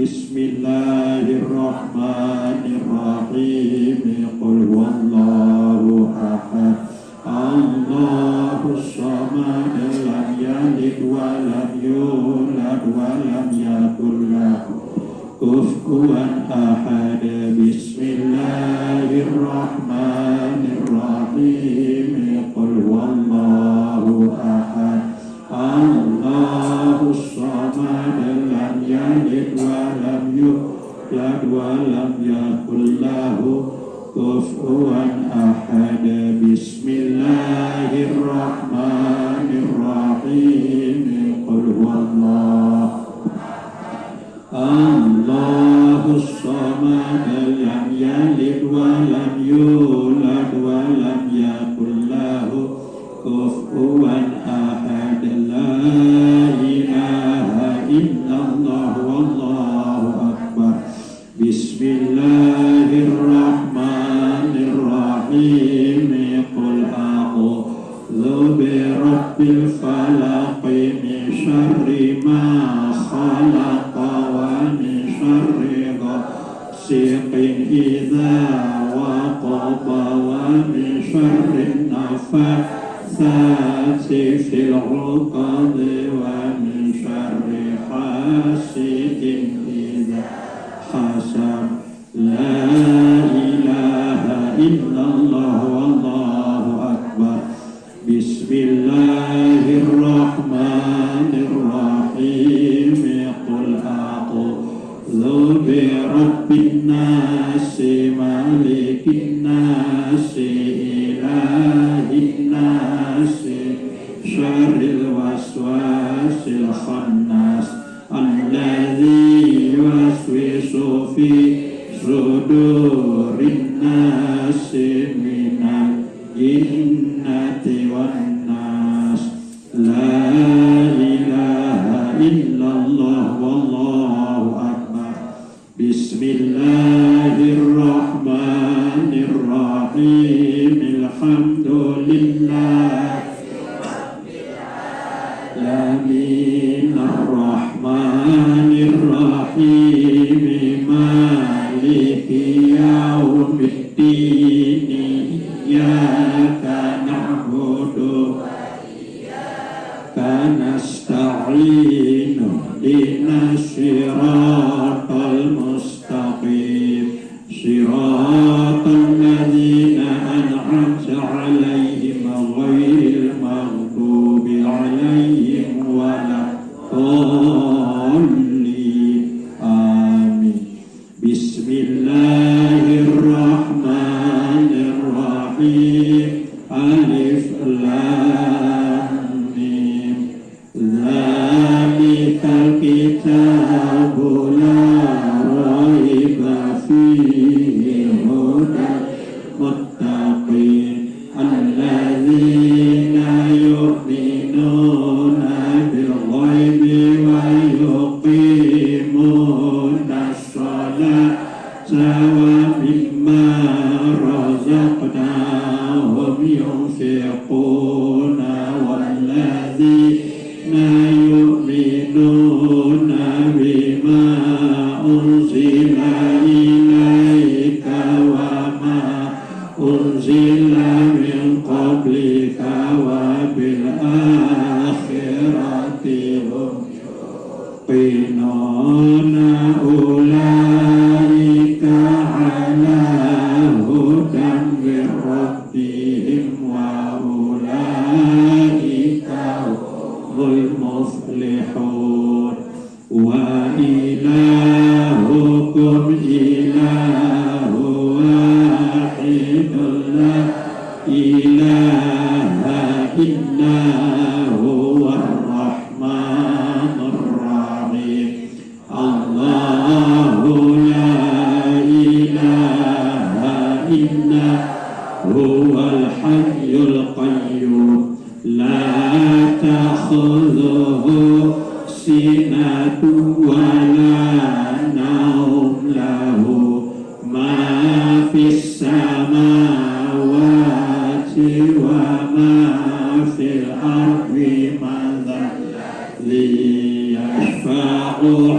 Bismillahirrahmanirrahim. Qul huwallahu ahad. Allahus samad. Lam yalid wa lam yulad wa lam yakul lahu kufuwan ahad. Bismillahirrahmanirrahim. Qul huwallahu ahad. Allahus samad. Lam yalid wa lam yulad wa lam yakul lahu kufuwan ahad. Bismillahirrahmanirrahim. Qul huwallahu Allahus samad. Lam yalid wa lam yulad wa lam yakul lahu kufuwan ahad. La ilaha illallah wallahu akbar. Bismillahirrahmanirrahim. Qul a'udzu birabbil falaq min syarri ma khalaq wa min syarri ghasiqin idza waqab wa min syarri naffatsati fil 'uqad wa min syarri hasidin idza hasad. La ilaha illallah wallahu akbar. Bismillahirrahmanirrahim. Qul a'udzu birabbin nas malikin nas ilahin nas syarril waswasil khannas alladzi yuwaswisu fi sudurin nas minal jinnati wan nas. La ilaha illallah wallahu akbar. Bismillahirrahmanirrahim. Alhamdulillah alamin arrahmanirrahim maliki yaumiddin iyyaka na'budu wa iyyaka nasta'in ihdinas siratal mustaqim siratal ladzina an'amta 'alaihim ghairil maghdubi 'alaihim waladdallin. Amin. Bismillahirrahmanirrahim. Alif lam mim. Dzalikal kitabu la raiba fihi hudal muttaqin alladzina yu'minuna bil ghaibi wa yuqimunas sholata wa mimma razaqnahum yunfiquna walladzina yu'minuna bima unzila ilaika wa ma unzila min qablika wa bil akhirati hum yuqinuna ulaika ala hudan min rabbihim wa ulaika humul muflihun. Wa ilahukum ilahu wahidun la ilaha illa huwar rahmanur rahim. Allahu la ilaha illa huwal hayyul qayyum la ta'khudhuhu sinatun wa la nawm lahu ma fis samawati wa ma fil ardi man dhal ladzi yashfa'u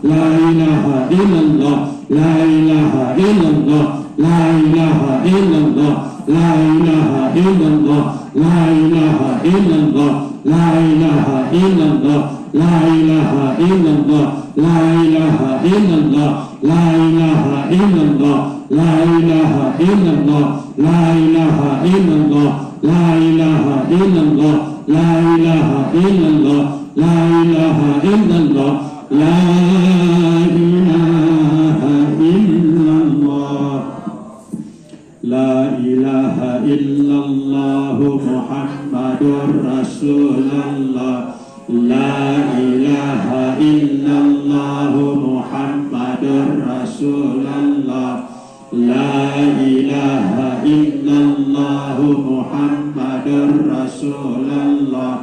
لا إله إلا الله لا إله إلا الله لا إله إلا الله لا إله إلا الله لا إله إلا الله لا إله إلا الله لا إله إلا الله لا إله إلا الله لا إله إلا الله لا إله إلا الله لا إله إلا الله لا إله إلا الله لا إله إلا الله لا إله إلا الله لا إله إلا الله لا إله إلا الله محمد رسول الله لا إله إلا الله محمد رسول الله لا إله إلا الله محمد رسول الله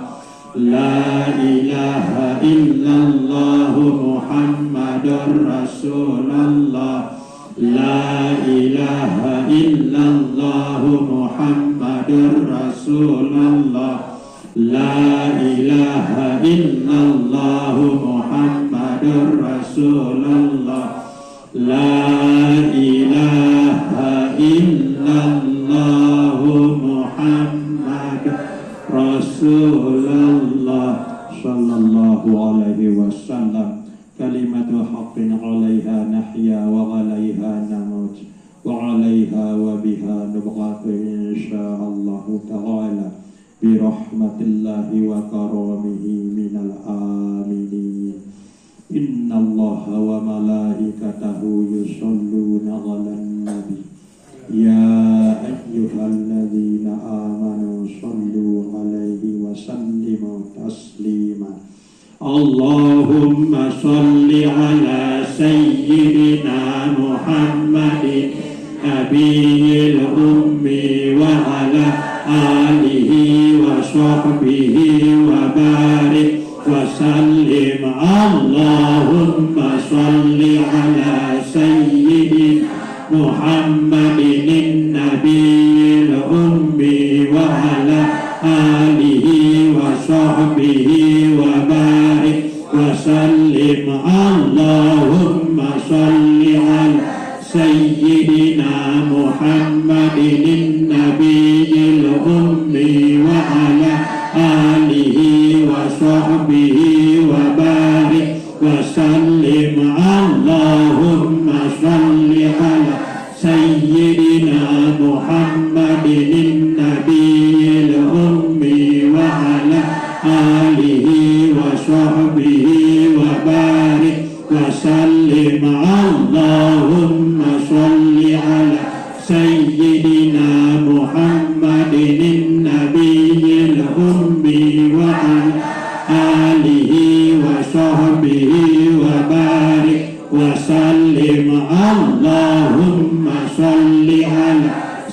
لا إله إلا الله محمد رسول الله لا إله إلا الله محمد رسول الله لا إله إلا الله محمد رسول الله لا إله إلا الله محمد رسول الله صلى الله عليه وسلم كلمة حق عليها نحيا وعليها نموت وعليها وبها نبعث إن شاء الله تعالى برحمة الله وكرمه من الآمنين إن الله وملائكته يصلون على النبي يا أيها الذين آمنوا صلوا عليه وسلموا تسليما اللهم صل على سيدنا محمد نبي الأمي وعلى آله وصحبه وبارك وسلم اللهم صل على سيدنا محمد النبي الأمي وعلى آله وصحبه وبارك وسلم اللهم صل على سيدنا محمد النبي الأمي وعلى آله وصحبه وبارك وسلم اللهم صل على سيدنا محمد النبي الأمي وعلى آله وصحبه وبارك وسلم اللهم صل على سيدنا محمد النبي الأمي وعلى آله وصحبه وبارك وسلم اللهم صل على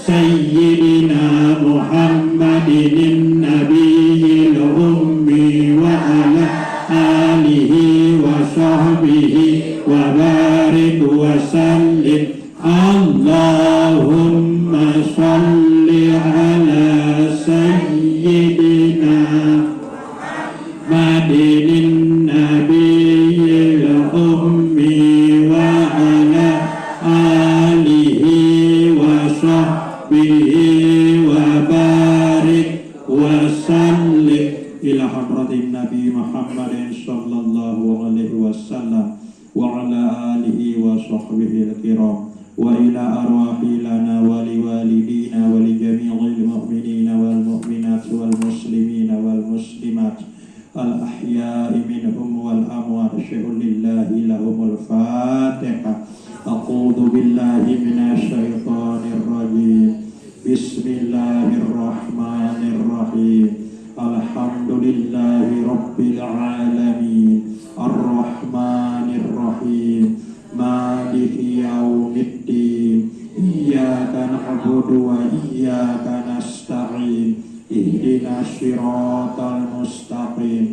سيدنا محمد النبي الأمي وعلى آله وصحبه وبارك وسلم اللهم صل على سيدنا محمد النبي الأمي وعلى آله وصحبه وبارك وسلم إلى حضرة النبي محمد صلى الله عليه وسلم وعلى آله وصحبه الكرام وإلى أرواح لنا ولوالدينا ولجميع المؤمنين والمؤمنات والمسلمين والمسلمات الأحياء منهم والأموات شهد لله لهم الفاتحة أعوذ بالله من الشيطان الرجيم بسم الله الرحمن الرحيم الحمد لله رب العالمين الرحمن الرحيم مالك يوم الدين إياك نعبد وإياك نستعين اهدنا الصراط المستقيم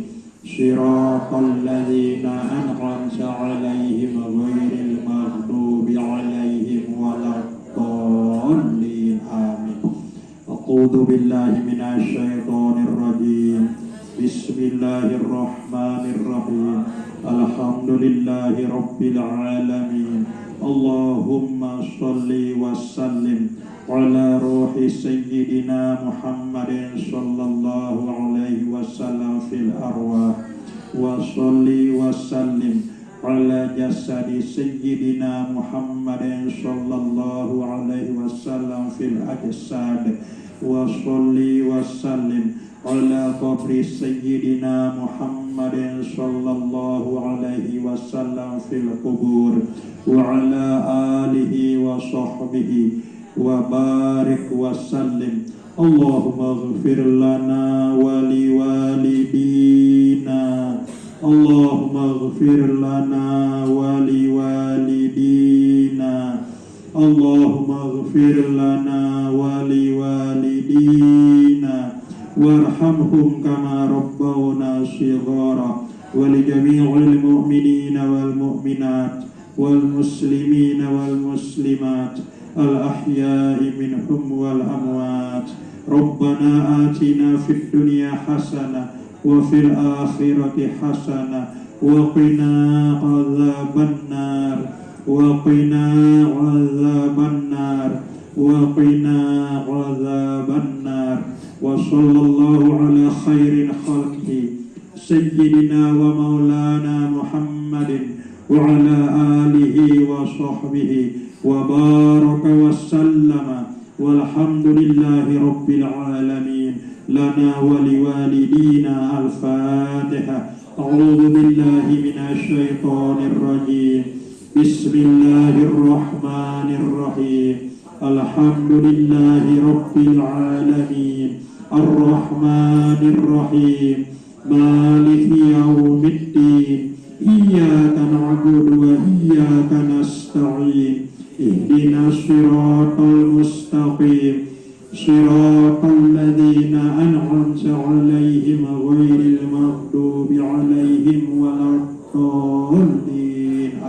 صراط الذين أنعمت عليهم غير المغضوب عليهم ولا الضالين آمين أعوذ بالله من الشيطان الرجيم بسم الله الرحمن الرحيم Alhamdulillahi Rabbil Alamin. Allahumma salli wa sallim ala ruhi Sayyidina Muhammadin sallallahu alaihi wasallam fil arwah, wa salli wa sallim ala jasadi Sayyidina Muhammadin sallallahu alaihi wasallam fil ajsad, wa salli wa sallim ala qabri Sayyidina Muhammadin sallallahu alaihi wasallam fil qubur, wa ala alihi wa sahbihi wa barik wa sallim. Allahumma ighfir lana wa liwalidina, Allahumma ighfir lana wa liwalidina, Allahumma ighfir lana wa liwalidina, warhamhum kama rabbawna shighara, wa li jami'il mu'minina wal mu'minat wal muslimina wal muslimat al ahya'i minhum wal amwat. Rabbana atina fid dunya hasanah wa fil akhirati hasanah wa qina adzabannar, wa qina adzabannar, wa qina adzabannar. Wa sallallahu ala khairin khalqihi sayyidina wa maulana Muhammadin wa ala alihi wa sahbihi wa baraka wa sallama, walhamdulillahi rabbil alamin. Lana wa liwalidina. Al-Fatiha. A'udzu billahi minasy syaithanir rajim. Bismillahirrahmanirrahim. Alhamdulillahi rabbil alamin. Ar-Rahmanir Rahim. Maliki yaumiddin. Iyyaka na'budu wa iyyaka nasta'in. Ihdinas siratal mustaqim. Siratal ladzina an'amta 'alaihim ghairil maghdubi 'alaihim waladdallin.